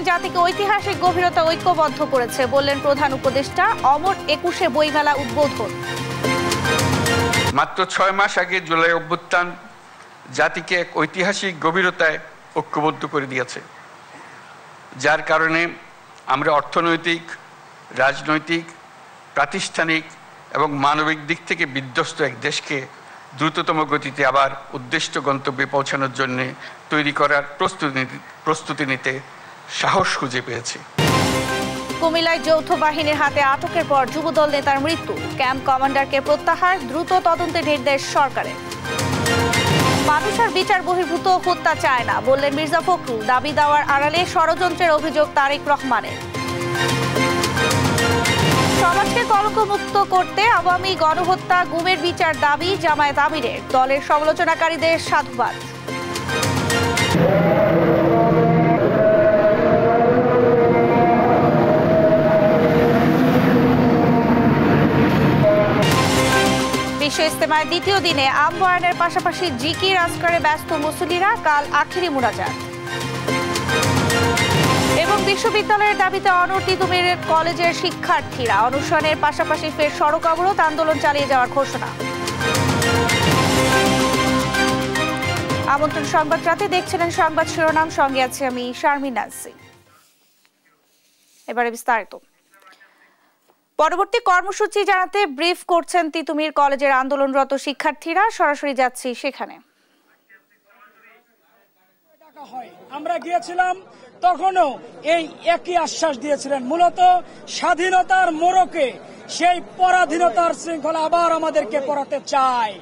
জাতিকে ঐতিহাসিক গভীরতা ঐক্যবদ্ধ করেছে, বললেন প্রধান উপদেষ্টা। অমর 21 বইমেলা উদ্বোধন। মাত্র 6 মাস আগে জুলাই অভ্যুত্থান জাতিকে এক ঐতিহাসিক গভীরতায় ঐক্যবদ্ধ করে দিয়েছে, যার কারণে আমরা অর্থনৈতিক, রাজনৈতিক, প্রাতিষ্ঠানিক এবং মানবিক দিক থেকে বিধ্বস্ত এক দেশকে দ্রুততম গতিতে আবার উদ্দিষ্ট গন্তব্যে পৌঁছানোর জন্য তৈরি করার প্রস্তুতি নিতে সাহস খুঁজে পেয়েছি। কুমিল্লায় যৌথ বাহিনীর হাতে আটকের পর যুবদল নেতার মৃত্যু, ক্যাম্প কমান্ডারকে প্রত্যাহার, দ্রুত তদন্তের নির্দেশ সরকারের। মানুষ আর বিচার বহির্ভূত হত্যা চায় না, বললেন মির্জা ফখরুল। দাবি দেওয়ার আড়ালে ষড়যন্ত্রের অভিযোগ তারেক রহমানের। সমাজকে কলঙ্কমুক্ত করতে আওয়ামী গণহত্যা, গুমের বিচার দাবি জামায়াত আমিরের। দলের সমালোচনাকারীদের সাধুবাদ। বিশ্ব ইজতেমার দ্বিতীয় দিনে আম বয়ানের পাশাপাশি জিকির আজকারে ব্যস্ত মুসল্লিরা। কাল আখিরি মুনাজাত। এবং বিশ্ববিদ্যালয়ের দাবিতে অনড় তিতুমির কলেজের শিক্ষার্থীরা। অনুষ্ঠানের পাশাপাশি ফের সড়ক অবরোধ, আন্দোলন চালিয়ে যাওয়ার ঘোষণা। আমন্ত্রণ সংবাদ রাতে দেখছিলেন সংবাদ শিরোনাম, সঙ্গে আছে আমি শারমিন নাসি। এবারে বিস্তারিত। পরবর্তী কর্মসূচি জানাতে ব্রিফ করছেন তিতুমির কলেজের আন্দোলনরত শিক্ষার্থীরা। সরাসরি যাচ্ছি সেখানে। আমরা গিয়েছিলাম, তখনও এই একই আশ্বাস দিয়েছিলেন। মূলত স্বাধীনতার মোড়কে সেই পরাধীনতার শৃঙ্খলা আবার আমাদেরকে পড়াতে চায়।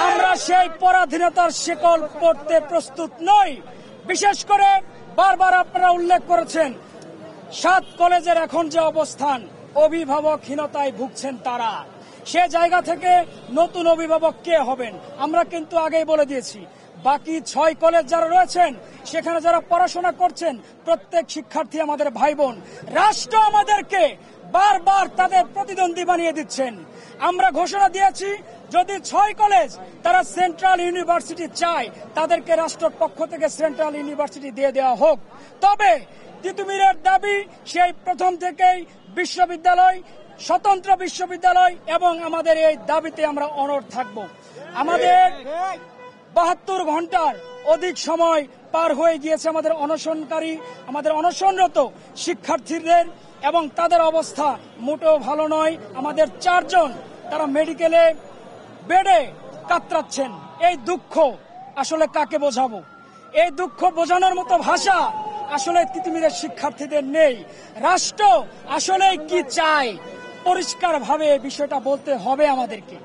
আমরা সেই পরাধীনতার শিকল পড়তে প্রস্তুত নই। বিশেষ করে বারবার আপনারা উল্লেখ করেছেন 7 কলেজের এখন যে অবস্থান, অভিভাবকহীনতায় ভুগছেন তারা। সে জায়গা থেকে নতুন অভিভাবক কে হবেন? আমরা কিন্তু আগেই বলে দিয়েছি, বাকি 6 কলেজ যারা রয়েছেন সেখানে যারা পড়াশোনা করছেন প্রত্যেক শিক্ষার্থী আমাদের ভাই বোন। রাষ্ট্র আমাদেরকে বারবার তাদের প্রতিদ্বন্দ্বী বানিয়ে দিচ্ছেন। আমরা ঘোষণা দিয়েছি, যদি 6 কলেজ তারা সেন্ট্রাল ইউনিভার্সিটি চায়, তাদেরকে রাষ্ট্রের পক্ষ থেকে সেন্ট্রাল ইউনিভার্সিটি দিয়ে দেওয়া হোক। তবে তিতুমিরের দাবি সেই প্রথম থেকেই বিশ্ববিদ্যালয়, স্বতন্ত্র বিশ্ববিদ্যালয়, এবং আমাদের এই দাবিতে আমরা অনড় থাকব। আমাদের 72 ঘন্টার অধিক সময় পার হয়ে গিয়েছে আমাদের অনশনরত শিক্ষার্থীদের, এবং তাদের অবস্থা মোটেও ভালো নয়। আমাদের 4 জন তারা মেডিকেলে বেডে কাতরাচ্ছেন। এই দুঃখ আসলে কাকে বোঝাবো? এই দুঃখ বোঝানোর মতো ভাষা আসলে তিতুমিরের শিক্ষার্থীদের নেই। রাষ্ট্র আসলে কি চায় পরিষ্কারভাবে বিষয়টা বলতে হবে আমাদেরকে।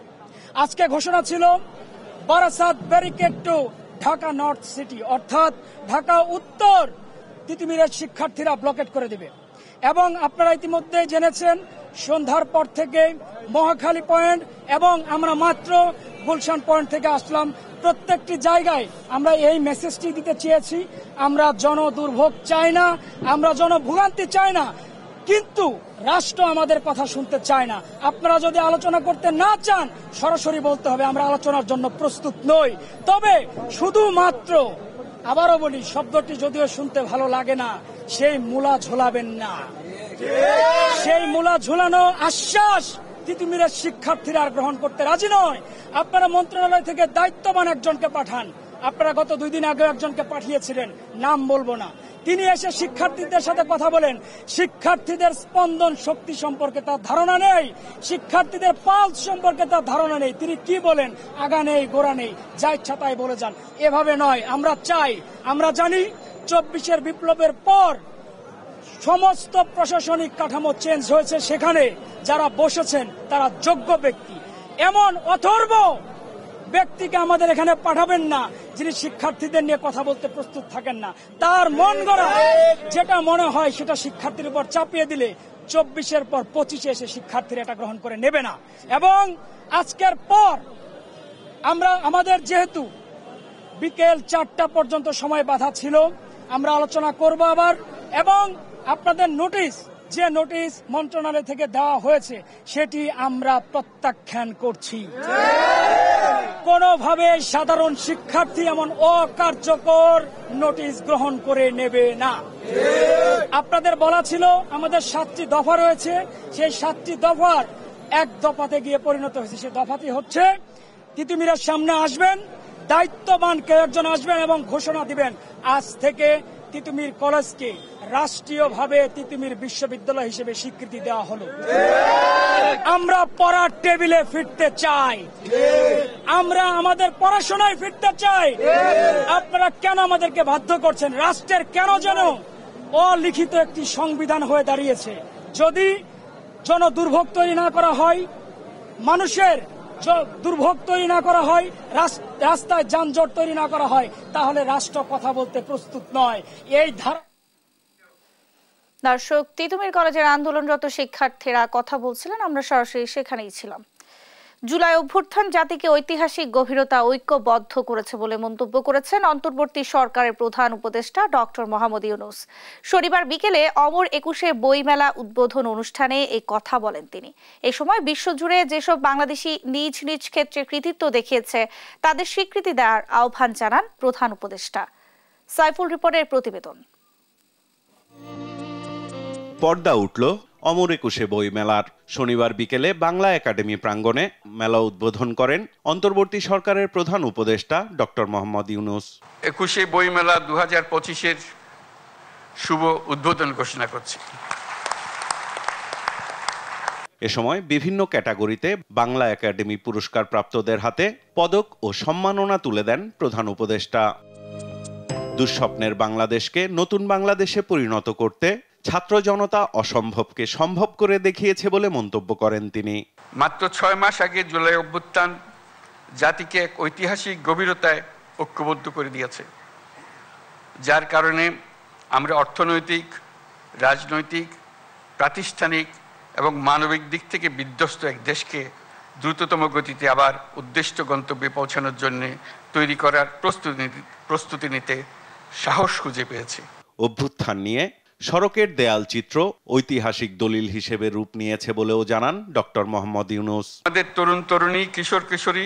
আজকে ঘোষণা ছিল Barasat barricade two Dhaka north city, অর্থাৎ ঢাকা উত্তর তিতুমিরের শিক্ষার্থীরা ব্লকেট করে দেবে। এবং আপনারা ইতিমধ্যে জেনেছেন, সন্ধ্যার পর থেকে মহাখালী পয়েন্ট এবং আমরা মাত্র গুলশান পয়েন্ট থেকে আসলাম। প্রত্যেকটি জায়গায় আমরা এই মেসেজটি দিতে চেয়েছি, আমরা জনদুর্ভোগ চাই না, আমরা জনভোগান্তি চাই না, কিন্তু রাষ্ট্র আমাদের কথা শুনতে চায় না। আপনারা যদি আলোচনা করতে না চান, সরাসরি বলতে হবে আমরা আলোচনার জন্য প্রস্তুত নই। তবে শুধুমাত্র, আবারও বলি, শব্দটি যদিও শুনতে ভালো লাগে না, সেই মূলা ঝোলাবেন না। সেই মূলা ঝোলানো আশ্বাস তিতুমিরের শিক্ষার্থীরা আর গ্রহণ করতে রাজি নয়। আপনারা মন্ত্রণালয় থেকে দায়িত্ববান একজনকে পাঠান। আপনারা গত 2 দিন আগে একজনকে পাঠিয়েছিলেন, নাম বলবো না। তিনি এসে শিক্ষার্থীদের সাথে কথা বলেন। শিক্ষার্থীদের স্পন্দন শক্তি সম্পর্কে তার ধারণা নেই, শিক্ষার্থীদের পালস সম্পর্কে তার ধারণা নেই। তিনি কি বলেন? আগা নেই, গোড়া নেই, যা ইচ্ছা তাই বলে যান। এভাবে নয়। আমরা চাই, আমরা জানি 24-এর বিপ্লবের পর সমস্ত প্রশাসনিক কাঠামো চেঞ্জ হয়েছে। সেখানে যারা বসেছেন তারা যোগ্য ব্যক্তি। এমন অথর্ব ব্যক্তিকে আমাদের এখানে পাঠাবেন না যিনি শিক্ষার্থীদের নিয়ে কথা বলতে প্রস্তুত থাকেন না। তার মন গড়া যেটা মনে হয় সেটা শিক্ষার্থীর উপর চাপিয়ে দিলে 24-এর পর 25-এ এসে শিক্ষার্থীরা এটা গ্রহণ করে নেবে না। এবং আজকের পর আমাদের যেহেতু বিকেল 4টা পর্যন্ত সময় বাধা ছিল, আমরা আলোচনা করব আবার। এবং আপনাদের যে নোটিশ মন্ত্রণালয় থেকে দেওয়া হয়েছে সেটি আমরা প্রত্যাখ্যান করছি। কোনোভাবে সাধারণ শিক্ষার্থী এমন অকার্যকর নোটিশ গ্রহণ করে নেবে না। আপনাদের বলা ছিল আমাদের 7টি দফা রয়েছে, সেই 7টি দফার এক দফাতে গিয়ে পরিণত হয়েছে। সেই দফাটি হচ্ছে তিতুমিরের সামনে আসবেন, দায়িত্ববান কেউ একজন আসবেন এবং ঘোষণা দিবেন আজ থেকে তিতুমির কলেজকে রাষ্ট্রীয়ভাবে তিতুমির বিশ্ববিদ্যালয় হিসেবে স্বীকৃতি দেওয়া হলো। আমরা পড়ার টেবিলে ফিরতে চাই, আমরা আমাদের পড়াশোনায় ফিরতে চাই। আপনারা কেন আমাদেরকে বাধ্য করছেন? রাষ্ট্রের কেন যেন অলিখিত একটি সংবিধান হয়ে দাঁড়িয়েছে। যদি জন দুর্ভোগ তৈরি না করা হয়, মানুষের দুর্ভোগ তৈরি না করা হয়, রাস্তায় যানজট তৈরি না করা হয়, তাহলে রাষ্ট্র কথা বলতে প্রস্তুত নয়। এই ধারা দর্শক, তিতুমির কলেজের আন্দোলনরত শিক্ষার্থীরা কথা বলছিলেন, আমরা সরাসরি সেখানেই ছিলাম। জুলাই অভ্যুত্থান জাতিকে ঐতিহাসিক গভীরতা ঐক্যবদ্ধ করেছে বলে মন্তব্য করেছেন অন্তর্বর্তী সরকারের প্রধান উপদেষ্টা ডক্টর মোহাম্মদ ইউনূস। শনিবার বিকেলে অমর 21 বইমেলা উদ্বোধন অনুষ্ঠানে এই কথা বলেন তিনি। এই সময় বিশ্বজুড়ে যেসব বাংলাদেশি নিজ নিজ ক্ষেত্রে কৃতিত্ব দেখিয়েছে তাদের স্বীকৃতি দেওয়ার আহ্বান জানান প্রধান উপদেষ্টা। সাইফুল রিপোর্টের প্রতিবেদন। পর্দা উঠল অমর 21 বই মেলার। শনিবার বিকেলে বাংলা একাডেমি প্রাঙ্গণে মেলা উদ্বোধন করেন অন্তর্বর্তী সরকারের প্রধান উপদেষ্টা ডক্টর মোহাম্মদ ইউনূস। 21 বই মেলা 2025-এর শুভ উদ্বোধন ঘোষণা করছি। এ সময় বিভিন্ন ক্যাটাগরিতে বাংলা একাডেমি পুরস্কার প্রাপ্তদের হাতে পদক ও সম্মাননা তুলে দেন প্রধান উপদেষ্টা। দুঃস্বপ্নের বাংলাদেশকে নতুন বাংলাদেশে পরিণত করতে ছাত্র জনতা অসম্ভবকে সম্ভব করে দেখিয়েছে বলে মন্তব্য করেন তিনি। মাত্র 6 মাস আগে জুলাই অভ্যুত্থান জাতিকে এক ঐতিহাসিক গভীরতায় ঐক্যবদ্ধ করে দিয়েছে, যার কারণে আমরা অর্থনৈতিক, রাজনৈতিক, প্রাতিষ্ঠানিক এবং মানবিক দিক থেকে বিধ্বস্ত এক দেশকে দ্রুততম গতিতে আবার উদ্দিষ্ট গন্তব্যে পৌঁছানোর জন্য তৈরি করার প্রস্তুতি নিতে সাহস খুঁজে পেয়েছি। অভ্যুত্থান নিয়ে সড়কের দেয়াল চিত্র ঐতিহাসিক দলিল হিসেবে রূপ নিয়েছে বলেও জানান ডক্টর মোহাম্মদ ইউনূস। আমাদের তরুণ তরুণী, কিশোর কিশোরী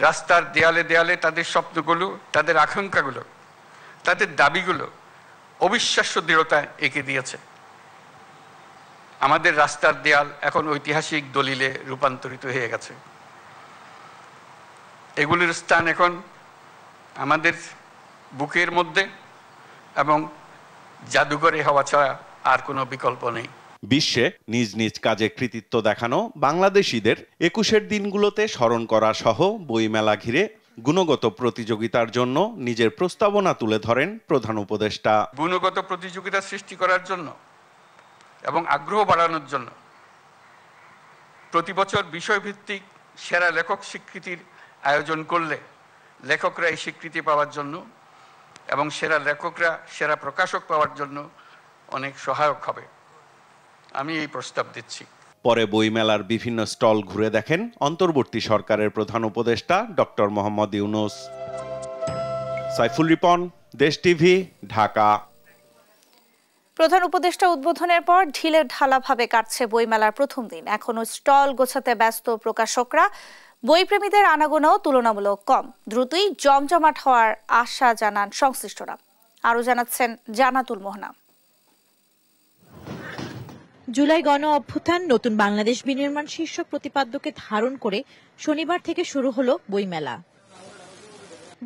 রাস্তার দেয়ালে দেয়ালে তাদের স্বপ্নগুলো, তাদের আকাঙ্ক্ষাগুলো, তাদের দাবিগুলো অবিশ্বাস্য দৃঢ়তা এঁকে দিয়েছে। আমাদের রাস্তার দেয়াল এখন ঐতিহাসিক দলিলে রূপান্তরিত হয়ে গেছে। এগুলির স্থান এখন আমাদের বুকের মধ্যে এবং জাদুঘরে হওয়া ছাড়া আর কোনো বিকল্প নেই। বিশ্বে নিজ নিজ কাজে কৃতিত্ব দেখানো বাংলাদেশিদের 21-এর দিনগুলোতে স্মরণ করা সহ বইমেলা ঘিরে গুণগত প্রতিযোগিতার জন্য নিজের প্রস্তাবনা তুলে ধরেন প্রধান উপদেষ্টা। গুণগত প্রতিযোগিতা সৃষ্টি করার জন্য এবং আগ্রহ বাড়ানোর জন্য প্রতি বছর বিষয়ভিত্তিক সেরা লেখক স্বীকৃতির আয়োজন করলে লেখকরা এই স্বীকৃতি পাওয়ার জন্য এবং সেরা লেখকরা সেরা প্রকাশক পাওয়ার জন্য অনেক সহায়ক হবে। আমি এই প্রস্তাব দিচ্ছি। পরে বইমেলার বিভিন্ন স্টল ঘুরে দেখেন অন্তর্বর্তী সরকারের প্রধান উপদেষ্টা ডক্টর মোহাম্মদ ইউনূস। সাইফুল রিপন, দেশ টিভি, ঢাকা। প্রধান উপদেষ্টা উদ্বোধনের পর ঢিলে ঢালাভাবে কাটছে বইমেলার প্রথম দিন। এখনো স্টল গোছাতে ব্যস্ত প্রকাশকরা। বইপ্রেমীদের আনাগোনাও তুলনামূলক কম। দ্রুতই জমজমাট হওয়ার আশা জানান সংশ্লিষ্টরা। আরও জানাচ্ছেন জান্নাতুল মোহনা। জুলাই গণ অভ্যুত্থান নতুন বাংলাদেশ বিনির্মাণ শীর্ষক প্রতিপাদ্যকে ধারণ করে শনিবার থেকে শুরু হলো বইমেলা।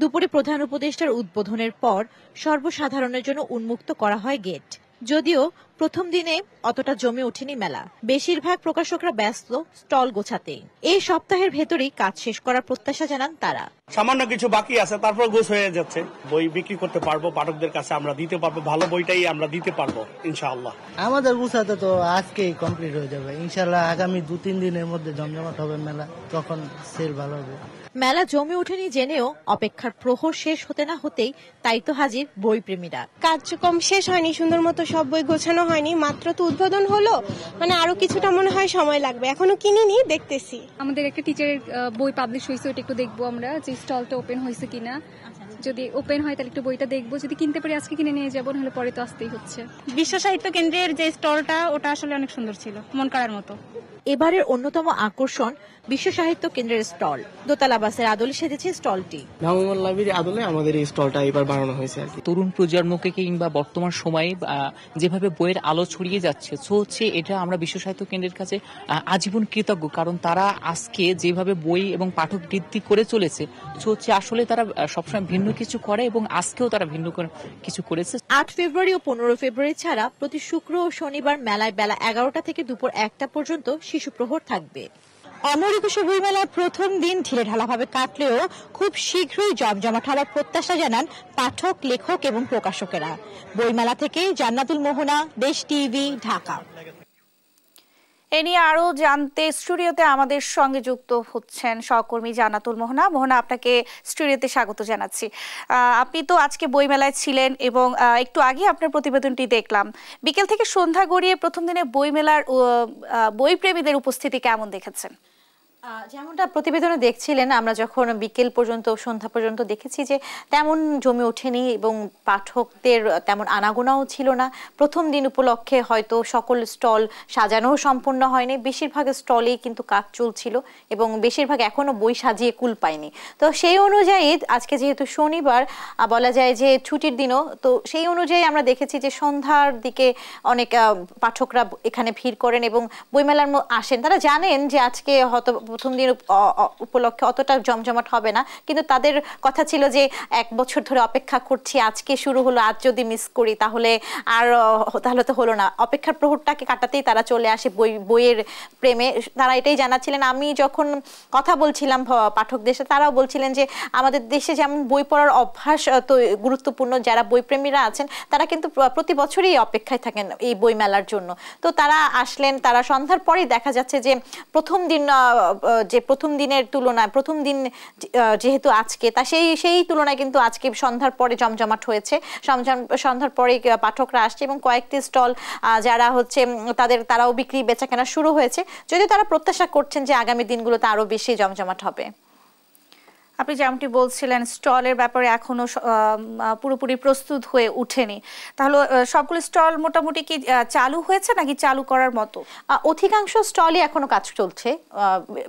দুপুরে প্রধান উপদেষ্টার উদ্বোধনের পর সর্বসাধারণের জন্য উন্মুক্ত করা হয় গেট। যদিও প্রথম দিনে অতটা জমে ওঠেনি মেলা। বেশিরভাগ প্রকাশকরা ব্যস্ত স্টল গোছাতে। এই সপ্তাহের ভেতরেই কাজ শেষ করার প্রত্যাশা জানান তারা। সামান্য কিছু বাকি আছে, তারপর গোছ হয়ে যাচ্ছে। বই বিক্রি করতে পারবো, পাঠকদের কাছে আমরা দিতে পারবো, ভালো বইটাই আমরা দিতে পারবো ইনশাআল্লাহ। আমাদের গোছাতে তো আজকেই কমপ্লিট হয়ে যাবে ইনশাআল্লাহ। আগামী 2-3 দিনের মধ্যে জমজমাট হবে মেলা, তখন সেল ভালো হবে। মেলা জমে ওঠেনি জেনেও অপেক্ষার প্রহর শেষ হতে না হতেই তাই তো হাজির বই প্রেমীরা। কার্যক্রম শেষ হয়নি, সুন্দর মতো সব বই গোছানো হয়নি, মাত্র তো উদ্বোধন হলো, মানে আরো কিছুটা মনে হয় সময় লাগবে। এখনো কিনিনি, দেখতেছি। আমাদের একটা টিচারের বই পাবলিশ হয়েছে, ওটা একটু দেখবো আমরা, যে স্টলটা ওপেন হয়েছে কিনা। যদি ওপেন হয় তাহলে একটু বইটা দেখবো, যদি কিনতে পারি আজকে কিনে নিয়ে যাবো, নাহলে পরে তো আসতেই হচ্ছে। বিশ্ব সাহিত্য কেন্দ্রের যে স্টলটা, ওটা আসলে অনেক সুন্দর ছিল, মন কাড়ার মতো। এবারের অন্যতম আকর্ষণ বিশ্ব সাহিত্য কেন্দ্রের স্টল। দোতলা বাসের আদলে সেজেছে স্টলটি। ভ্রাম্যমাণ লাইব্রেরির আদলে আমাদের এই স্টলটা এবার বানানো হয়েছে আর কি। তরুণ প্রজন্মকে কিংবা বর্তমান সময়ে যেভাবে বইয়ের আলো ছড়িয়ে যাচ্ছে, এটা আমরা বিশ্ব সাহিত্য কেন্দ্রের কাছে আজীবন কৃতজ্ঞ, কারণ তারা আজকে যেভাবে বই এবং পাঠক বৃদ্ধি করে চলেছে, আসলে তারা সবসময় ভিন্ন কিছু করে এবং আজকেও তারা ভিন্ন কিছু করেছে। 8 ফেব্রুয়ারি ও 15 ফেব্রুয়ারি ছাড়া প্রতি শুক্র ও শনিবার মেলায় বেলা 11টা থেকে দুপুর 1টা পর্যন্ত শিশু প্রহর থাকবে। অমর একুশে বইমেলার প্রথম দিন ঢিলেঢালাভাবে কাটলেও খুব শীঘ্রই জমজমাট হওয়ার প্রত্যাশা জানান পাঠক, লেখক এবং প্রকাশকেরা। বইমেলা থেকে জান্নাতুল মোহনা, দেশ টিভি, ঢাকা। এ নিয়ে আরো জানতে স্টুডিওতে আমাদের সঙ্গে যুক্ত হচ্ছেন সহকর্মী জান্নাতুল মোহনা। মোহনা, আপনাকে স্টুডিওতে স্বাগত জানাচ্ছি। আপনি তো আজকে বইমেলায় ছিলেন এবং একটু আগে আপনার প্রতিবেদনটি দেখলাম। বিকেল থেকে সন্ধ্যা গড়িয়ে প্রথম দিনে বইমেলার বইপ্রেমীদের উপস্থিতি কেমন দেখেছেন? যেমনটা প্রতিবেদনে দেখছিলেন, আমরা যখন বিকেল পর্যন্ত সন্ধ্যা পর্যন্ত দেখেছি যে তেমন জমে ওঠেনি এবং পাঠকদের তেমন আনাগোনাও ছিল না। প্রথম দিন উপলক্ষে হয়তো সকল স্টল সাজানো সম্পূর্ণ হয়নি, বেশিরভাগ স্টলেই কিন্তু কাজ চলছিল এবং বেশিরভাগ এখনো বই সাজিয়ে কুল পায়নি। তো সেই অনুযায়ী আজকে যেহেতু শনিবার, বলা যায় যে ছুটির দিনও, তো সেই অনুযায়ী আমরা দেখেছি যে সন্ধ্যার দিকে অনেক পাঠকরা এখানে ভিড় করেন এবং বইমেলার আসেন। তারা জানেন যে আজকে হয়তো প্রথম দিন উপলক্ষে অতটা জমজমাট হবে না, কিন্তু তাদের কথা ছিল যে 1 বছর ধরে অপেক্ষা করছি, আজকে শুরু হলো, আজ যদি মিস করি তাহলে তো হলো না। অপেক্ষার প্রহরটাকে কাটাতেই তারা চলে আসে বইয়ের প্রেমে। তারা এটাই জানাচ্ছিলেন। আমি যখন কথা বলছিলাম পাঠকদের সাথে, তারাও বলছিলেন যে আমাদের দেশে যেমন বই পড়ার অভ্যাস তো গুরুত্বপূর্ণ, যারা বইপ্রেমীরা আছেন তারা কিন্তু প্রতি বছরই অপেক্ষায় থাকেন এই বই মেলার জন্য। তো তারা আসলেন, তারা সন্ধ্যার পরেই দেখা যাচ্ছে যে প্রথম দিনের তুলনায়, প্রথম দিন যেহেতু আজকে, তা সেই তুলনায় কিন্তু আজকে সন্ধ্যার পরে জমজমাট হয়েছে। সন্ধ্যার পরে পাঠকরা আসছে এবং কয়েকটি স্টল যারা হচ্ছে তারাও বিক্রি বেচাকেনা শুরু হয়েছে, যদিও তারা প্রত্যাশা করছেন যে আগামী দিনগুলোতে আরো বেশি জমজমাট হবে। আপনি যেমনটি বলছিলেন, স্টলের ব্যাপারে এখনো পুরোপুরি প্রস্তুত হয়ে উঠেনি, তাহলে সবগুলো স্টল মোটামুটি কি চালু হয়েছে নাকি চালু করার মতো? অধিকাংশ স্টলই এখনো কাজ চলছে।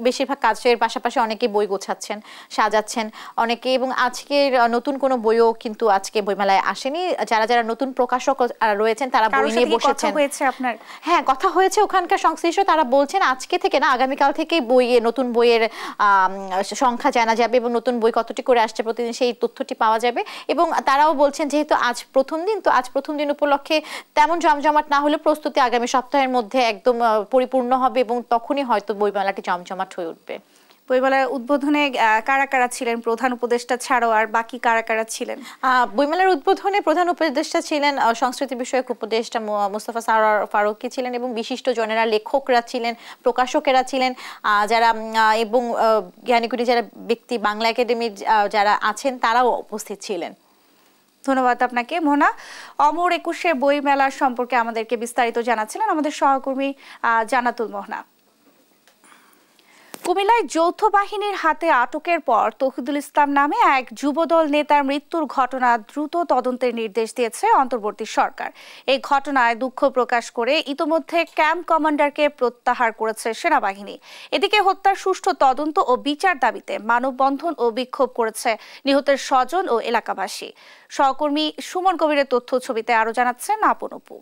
বেশিরভাগ কাজের পাশাপাশি অনেকে বই গোছাচ্ছেন, সাজাচ্ছেন অনেকে, এবং আজকের নতুন কোনো বইও কিন্তু আজকে বইমেলায় আসেনি। যারা নতুন প্রকাশক রয়েছেন তারা বই নিয়ে বসেছেন। আপনার? হ্যাঁ, কথা হয়েছে ওখানকার সংশ্লিষ্ট, তারা বলছেন আজকে থেকে না, আগামীকাল থেকেই নতুন বইয়ের সংখ্যা জানা যাবে এবং নতুন বই কতটি করে আসছে প্রতিদিন সেই তথ্যটি পাওয়া যাবে। এবং তারাও বলছেন যেহেতু আজ প্রথম দিন, তো আজ প্রথম দিন উপলক্ষে তেমন জমজমাট না হলে প্রস্তুতি আগামী সপ্তাহের মধ্যে একদম পরিপূর্ণ হবে এবং তখনই হয়তো বইমেলাটি জমজমাট হয়ে উঠবে। বইমেলার উদ্বোধনে কারা কারা ছিলেন, প্রধান উপদেষ্টা ছাড়াও আর বাকি কারা কারা ছিলেন? বইমেলার উদ্বোধনে প্রধান উপদেষ্টা ছিলেন সংস্কৃতি বিষয়ক উপদেষ্টা মোস্তফা সরওয়ার ফারুকী ছিলেন এবং বিশিষ্ট জনেরা, লেখকরা ছিলেন, প্রকাশকেরা ছিলেন, যারা এবং জ্ঞানীগুণী যারা ব্যক্তি বাংলা একাডেমির যারা আছেন তারাও উপস্থিত ছিলেন। ধন্যবাদ আপনাকে মোহনা। অমর একুশে বইমেলার সম্পর্কে আমাদেরকে বিস্তারিত জানাচ্ছিলেন আমাদের সহকর্মী জান্নাতুল মোহনা। কুমিল্লায় যৌথ বাহিনীর হাতে আটকের পর তৌহিদুল ইসলাম নামে এক যুবদল নেতার মৃত্যুর ঘটনা দ্রুত তদন্তের নির্দেশ দিয়েছে অন্তর্বর্তী সরকার। এই ঘটনায় দুঃখ প্রকাশ করে ইতোমধ্যে ক্যাম্প কমান্ডারকে প্রত্যাহার করেছে সেনাবাহিনী। এদিকে হত্যার সুষ্ঠু তদন্ত ও বিচার দাবিতে মানববন্ধন ও বিক্ষোভ করেছে নিহতের স্বজন ও এলাকাবাসী। সহকর্মী সুমন কবিরের তথ্য ছবিতে আরো জানাচ্ছেন আপন অপু।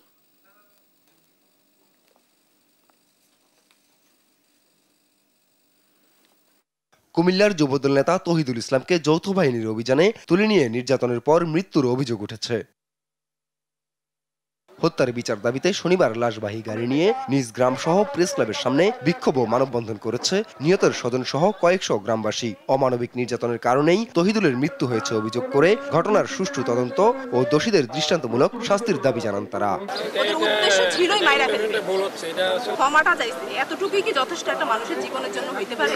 কুমিল্লার যুবদল নেতা তৌহিদুল ইসলামকে যৌথ বাহিনীর অভিযানে তুলে নিয়ে নির্যাতনের পর মৃত্যুর অভিযোগ উঠেছে। হত্যার বিচার দাবিতে শনিবার লাশবাহী গাড়ি নিয়ে নিজ গ্রাম সহ প্রেস ক্লাবের সামনে বিক্ষোভ ও মানববন্ধন করেছে নিহতের স্বজন সহ কয়েকশো গ্রামবাসী। অমানবিক নির্যাতনের কারণেই তৌহিদুলের মৃত্যু হয়েছে অভিযোগ করে ঘটনার সুষ্ঠু তদন্ত ও দোষীদের দৃষ্টান্তমূলক শাস্তির দাবি জানান তারা। ক্ষমাটা চাইছে, এতটুকুই কি যথেষ্ট একটা মানুষের জীবনের জন্য হইতে পারে?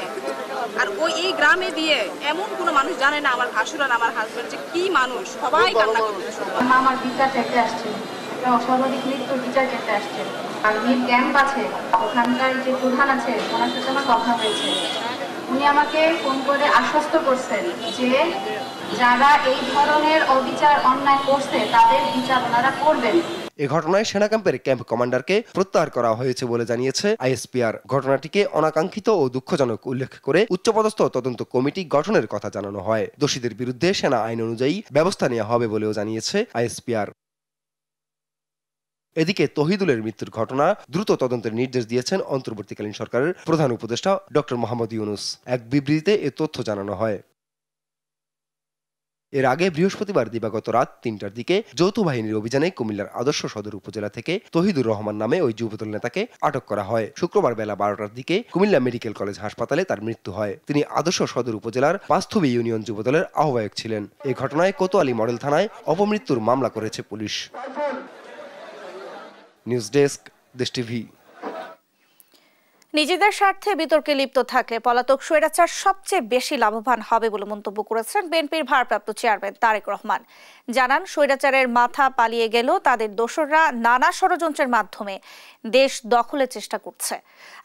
আর এই গ্রামে দিয়ে এমন কোনো মানুষ জানে না আমার ভাসুর আর আমার হাজবেন্ড যে কি মানুষ, সবাই কান্না করতেছে। আমার বিচার চাইতে আসছে, অস্বাভাবিক মৃত্যুর বিচার চাইতে আসছে। আর মিড ক্যাম্প আছে, ওখানকার যে প্রধান আছে ওনার সাথে আমার কথা হয়েছে। উনি আমাকে ফোন করে আশ্বস্ত করছেন যে যারা এই ধরনের অবিচার অন্যায় করছে তাদের বিচার ওনারা করবেন। এ ঘটনায় সেনা ক্যাম্পের ক্যাম্প কমান্ডারকে প্রত্যাহার করা হয়েছে বলে জানিয়েছে আইএসপিআর। ঘটনাটিকে অনাকাঙ্ক্ষিত ও দুঃখজনক উল্লেখ করে উচ্চপদস্থ তদন্ত কমিটি গঠনের কথা জানানো হয়। দোষীদের বিরুদ্ধে সেনা আইন অনুযায়ী ব্যবস্থা নেওয়া হবে বলেও জানিয়েছে আইএসপিআর। এদিকে তহিদুলের মৃত্যুর ঘটনা দ্রুত তদন্তের নির্দেশ দিয়েছেন অন্তর্বর্তীকালীন সরকারের প্রধান উপদেষ্টা ডক্টর মোহাম্মদ ইউনূস। এক বিবৃতিতে এ তথ্য জানানো হয়। এর আগে বৃহস্পতিবার দিবাগত রাত ৩টার দিকে যৌথ বাহিনীর অভিযানে কুমিল্লার আদর্শ সদর উপজেলা থেকে তহিদুর রহমান নামে ওই যুবদল নেতাকে আটক করা হয়। শুক্রবার বেলা 12টার দিকে কুমিল্লা মেডিকেল কলেজ হাসপাতালে তার মৃত্যু হয়। তিনি আদর্শ সদর উপজেলার বাস্তবী ইউনিয়ন যুবদলের আহ্বায়ক ছিলেন। এই ঘটনায় কোতোয়ালি মডেল থানায় অপমৃত্যুর মামলা করেছে পুলিশ। নিউজ ডেস্ক, দেশ টিভি। নিজেদের স্বার্থে বিতর্কে লিপ্ত থাকলে পলাতক স্বৈরাচার সবচেয়ে বেশি লাভবান হবে বলে মন্তব্য করেছেন বিএনপির ভারপ্রাপ্ত চেয়ারম্যান তারেক রহমান। জানান, স্বৈরাচারের মাথা পালিয়ে গেলেও তাদের দোসররা নানা ষড়যন্ত্রের মাধ্যমে দেশ দখলের চেষ্টা করছে।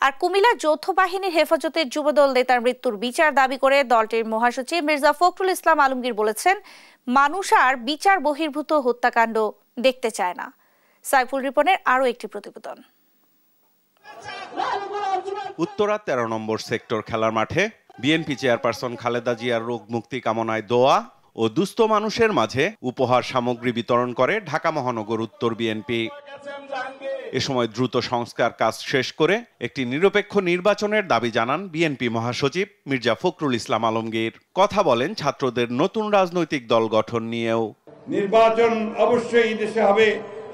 আর কুমিল্লা যৌথ বাহিনীর হেফাজতের যুবদল নেতার মৃত্যুর বিচার দাবি করে দলটির মহাসচিব মির্জা ফখরুল ইসলাম আলমগীর বলেছেন, মানুষ আর বিচার বহির্ভূত হত্যাকাণ্ড দেখতে চায় না। সাইফুল রিপনের আরও একটি প্রতিবেদন। উত্তরা 13 নম্বর সেক্টর খেলার মাঠে বিএনপি চেয়ারপারসন খালেদা জিয়ার রোগ মুক্তি কামনায় দোয়া ও দুস্থ মানুষের মাঝে উপহার সামগ্রী বিতরণ করে ঢাকা মহানগর উত্তর বিএনপি। এ সময় দ্রুত সংস্কার কাজ শেষ করে একটি নিরপেক্ষ নির্বাচনের দাবি জানান বিএনপি মহাসচিব মির্জা ফখরুল ইসলাম আলমগীর। কথা বলেন ছাত্রদের নতুন রাজনৈতিক দল গঠন নিয়েও। নির্বাচন অবশ্যই দেশে হবে,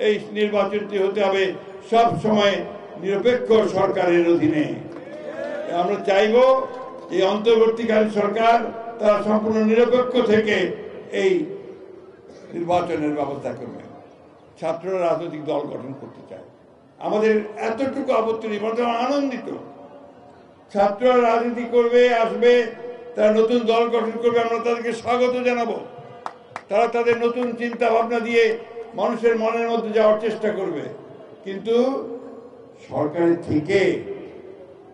এই নির্বাচনটি হতে হবে সব সময় নিরপেক্ষ সরকারের অধীনে। আমরা চাইব এই অন্তর্বর্তীকালীন সরকার তারা সম্পূর্ণ নিরপেক্ষ থেকে এই নির্বাচনের ব্যবস্থা করবে। ছাত্ররা রাজনৈতিক দল গঠন করতে চায়, আমাদের এতটুকু আপত্তি নেই, বরং আনন্দিত। ছাত্ররা রাজনীতি করবে, আসবে, তারা নতুন দল গঠন করবে, আমরা তাদেরকে স্বাগত জানাবো। তারা তাদের নতুন চিন্তা ভাবনা দিয়ে মানুষের মনের মধ্যে যাওয়ার চেষ্টা করবে। কিন্তু সরকারের থেকে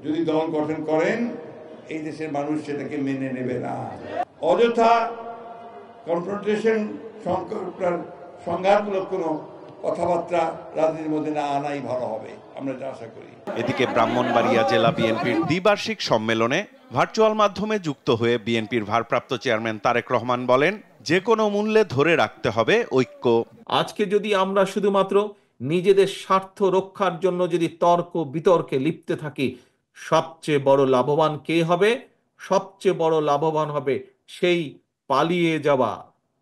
যদি দল গঠন করেন, এই দেশের মানুষ সেটাকে মেনে নেবে না। অযথা কনফ্রন্টেশন, সংঘাতমূলক কোনো কথাবার্তা রাজনীতির মধ্যে না আনাই ভালো হবে, আমরা যা আশা করি। এদিকে ব্রাহ্মণবাড়িয়া জেলা বিএনপির দ্বিবার্ষিক সম্মেলনে ভার্চুয়াল মাধ্যমে যুক্ত হয়ে বিএনপির ভারপ্রাপ্ত চেয়ারম্যান তারেক রহমান বলেন, যে কোনো মূল্যে ধরে রাখতে হবে ঐক্য। আজকে যদি আমরা শুধুমাত্র নিজেদের স্বার্থ রক্ষার জন্য যদি তর্ক বিতর্কে লিপ্ত থাকি, সবচেয়ে বড় লাভবান কে হবে? সবচেয়ে বড় লাভবান হবে সেই পালিয়ে যাওয়া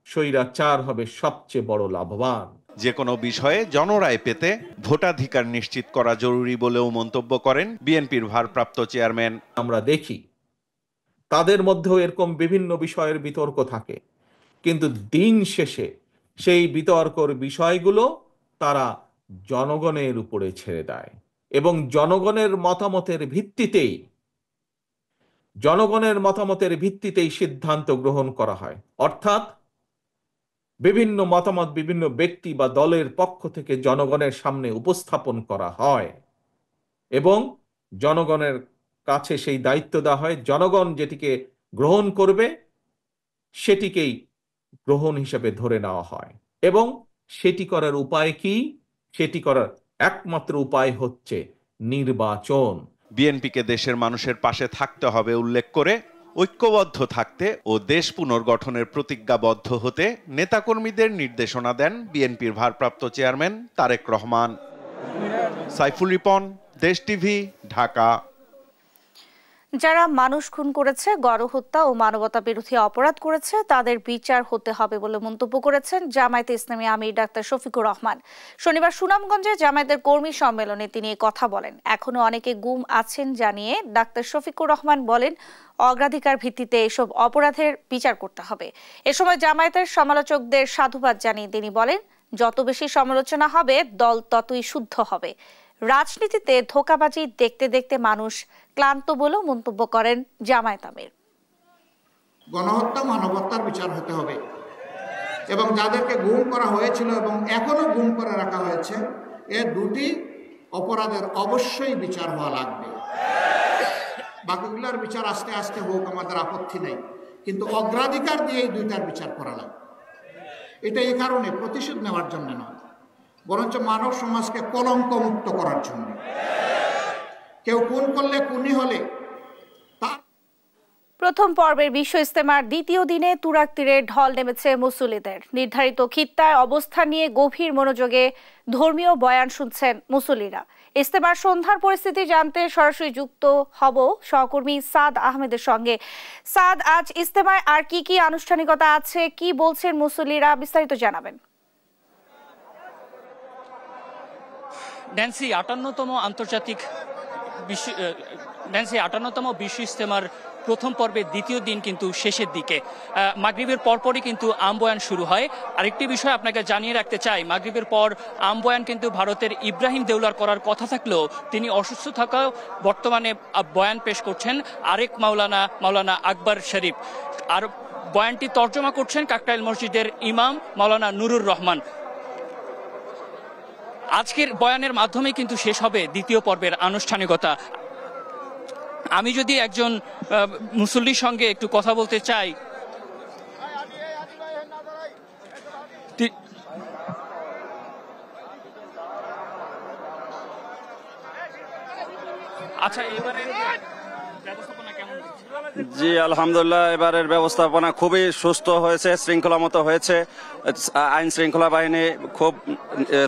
স্বৈরাচার হবে সবচেয়ে বড় লাভবান। যে কোনো বিষয়ে জনরায় পেতে ভোটাধিকার নিশ্চিত করা জরুরি বলেও মন্তব্য করেন বিএনপির ভারপ্রাপ্ত চেয়ারম্যান। আমরা দেখি তাদের মধ্যেও এরকম বিভিন্ন বিষয়ের বিতর্ক থাকে, কিন্তু দিন শেষে সেই বিতর্কর বিষয়গুলো তারা জনগণের উপরে ছেড়ে দেয় এবং জনগণের মতামতের ভিত্তিতেই সিদ্ধান্ত গ্রহণ করা হয়। অর্থাৎ বিভিন্ন মতামত বিভিন্ন ব্যক্তি বা দলের পক্ষ থেকে জনগণের সামনে উপস্থাপন করা হয় এবং জনগণের কাছে সেই দায়িত্ব দেওয়া হয়। জনগণ যেটিকে গ্রহণ করবে সেটিকেই গ্রহণ হিসেবে ধরে নেওয়া হয় এবং সেটি করার উপায় কি? সেটি করার একমাত্র উপায় হচ্ছে নির্বাচন। বিএনপিকে দেশের মানুষের পাশে থাকতে হবে উল্লেখ করে ঐক্যবদ্ধ থাকতে ও দেশ পুনর্গঠনের প্রতিজ্ঞাবদ্ধ হতে নেতাকর্মীদের নির্দেশনা দেন বিএনপির ভারপ্রাপ্ত চেয়ারম্যান তারেক রহমান। সাইফুল রিপন, দেশ টিভি, ঢাকা। যারা মানুষ খুন করেছে, গণহত্যা ও মানবতা বিরোধী অপরাধ করেছে তাদের বিচার হতে হবে বলে মন্তব্য করেছেন জামায়াতে ইসলামী আমির ডাক্তার শফিকুর রহমান। শনিবার সুনামগঞ্জে জামায়াতের কর্মী সম্মেলনে তিনি এই কথা বলেন। এখনো অনেকে গুম আছেন জানিয়ে ডাক্তার শফিকুর রহমান বলেন, অগ্রাধিকার ভিত্তিতে এসব অপরাধের বিচার করতে হবে। এ সময় জামায়াতের সমালোচকদের সাধুবাদ জানিয়ে তিনি বলেন, যত বেশি সমালোচনা হবে দল ততই শুদ্ধ হবে। রাজনীতিতে ধোঁকাবাজি দেখতে দেখতে মানুষ ক্লান্ত বলেও মন্তব্য করেন জামায়াত আমির। গণহত্যা মানবতার বিচার হতে হবে এবং যাদেরকে গুম করা হয়েছিল এবং এখনো গুম করে রাখা হয়েছে, এ দুটি অপরাধের অবশ্যই বিচার হওয়া লাগবে। বাকিগুলোর বিচার আস্তে আস্তে হোক, আমাদের আপত্তি নেই, কিন্তু অগ্রাধিকার দিয়ে এই দুইটার বিচার করা লাগবে। এটা এই কারণে প্রতিশোধ নেওয়ার জন্য নয়, বরঞ্চ মানব সমাজকে কলঙ্ক মুক্ত করার জন্য। কেউ খুন করলে, খুনি হলে প্রথম পর্বের বিশ্ব ইজতেমার দ্বিতীয় দিনে তুরাগ তীরে ঢল নেমেছে মুসল্লিদের। নির্ধারিত খিত্তায় অবস্থান নিয়ে গভীর মনোযোগে ধর্মীয় বয়ান শুনছেন মুসল্লিরা। ইজতেমার সন্ধ্যার পরিস্থিতি জানতে সরাসরি যুক্ত হব সহকর্মী সাদ আহমেদের সঙ্গে। সাদ, আজ ইজতেমায় আর কি কি আনুষ্ঠানিকতা আছে, কি বলছেন মুসল্লিরা, বিস্তারিত জানাবেন। ন্যান্সি, 58তম বিশ্ব ইজতেমার প্রথম পর্বের দ্বিতীয় দিন কিন্তু শেষের দিকে। মাগরিবের পরপরই কিন্তু আমবয়ান শুরু হয়। আরেকটি বিষয় আপনাকে জানিয়ে রাখতে চাই, মাগরিবের পর আমবয়ান কিন্তু ভারতের ইব্রাহিম দেউলার করার কথা থাকলেও তিনি অসুস্থ থাকাও বর্তমানে বয়ান পেশ করছেন আরেক মাওলানা আকবর শরীফ। আর বয়ানটি তর্জমা করছেন কাকরাইল মসজিদের ইমাম মাওলানা নুরুর রহমান। আজকের বয়ানের মাধ্যমে কিন্তু শেষ হবে দ্বিতীয় পর্বের আনুষ্ঠানিকতা। আমি যদি একজন মুসল্লির সঙ্গে একটু কথা বলতে চাই, আচ্ছা এবারে ব্যবস্থাপনা কেমন? জি আলহামদুলিল্লাহ, এবারের ব্যবস্থাপনা খুবই সুস্থ হয়েছে, শৃঙ্খলা মতো হয়েছে। আইন শৃঙ্খলা বাহিনী খুব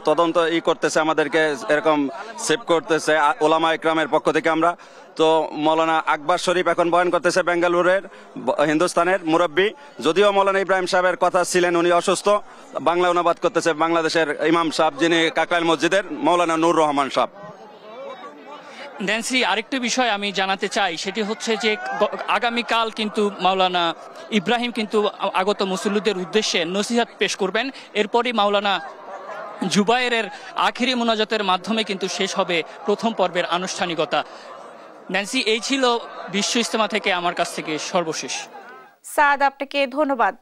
তদন্ত করতেছে, আমাদেরকে এরকম সেভ করতেছে ওলামা ইকরামের পক্ষ থেকে। আমরা তো মৌলানা আকবর শরীফ এখন বয়ান করতেছে, বেঙ্গালুরের হিন্দুস্তানের মুরব্বী। যদিও মৌলানা ইব্রাহিম সাহেবের কথা ছিলেন, উনি অসুস্থ, বাংলা অনুবাদ করতেছে বাংলাদেশের ইমাম সাহেব, যিনি কাকরাইল মসজিদের মাওলানা নুর রহমান সাহেব। ন্যান্সি, আরেকটি বিষয় আমি জানাতে চাই, সেটি হচ্ছে যে আগামীকাল কিন্তু মাওলানা ইব্রাহিম কিন্তু আগত মুসল্লিদের উদ্দেশ্যে নসিহত পেশ করবেন। এরপরই মাওলানা জুবায়েরের আখিরি মোনাজাতের মাধ্যমে কিন্তু শেষ হবে প্রথম পর্বের আনুষ্ঠানিকতা। ন্যান্সি, এই ছিল বিশ্ব ইজতেমা থেকে আমার কাছ থেকে সর্বশেষ। সাদ, আপনাকে ধন্যবাদ।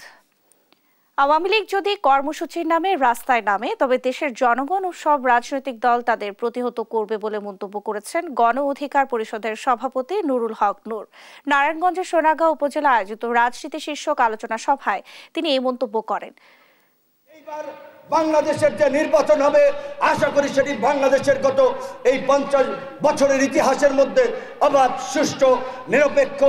আওয়ামী লীগ যদি কর্মসূচির নামে রাস্তায় নামে, তবে দেশের জনগণ ও সব রাজনৈতিক দল তাদের প্রতিহত করবে বলে মন্তব্য করেছেন গণ অধিকার পরিষদের সভাপতি নুরুল হক নূর। নারায়ণগঞ্জের সোনাগাঁও উপজেলা আয়োজিত রাজনীতি শীর্ষক আলোচনা সভায় তিনি এই মন্তব্য করেন। বাংলাদেশের যে নির্বাচন হবে, আশা করি সেটি বাংলাদেশের গত এই 50 বছরের ইতিহাসের মধ্যে অবাধ, সুষ্ঠু, নিরপেক্ষ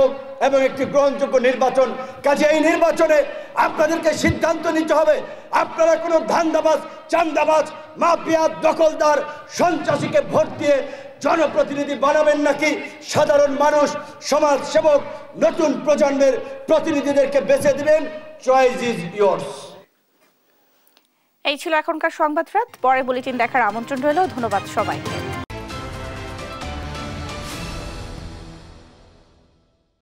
এবং একটি গ্রহণযোগ্য নির্বাচন। কাজে এই নির্বাচনে আপনাদেরকে সিদ্ধান্ত নিতে হবে, আপনারা কোনো ধান্দাবাজ, চান্দাবাজ, মাফিয়া, দখলদার, সন্ত্রাসীকে ভোট দিয়ে জনপ্রতিনিধি বানাবেন, নাকি সাধারণ মানুষ, সমাজ সেবক, নতুন প্রজন্মের প্রতিনিধিদেরকে বেছে দিবেন। Choice is yours. এই ছিল এখনকার সংবাদ রাত। পরে বুলেটিন দেখার আমন্ত্রণ রইল। ধন্যবাদ সবাইকে।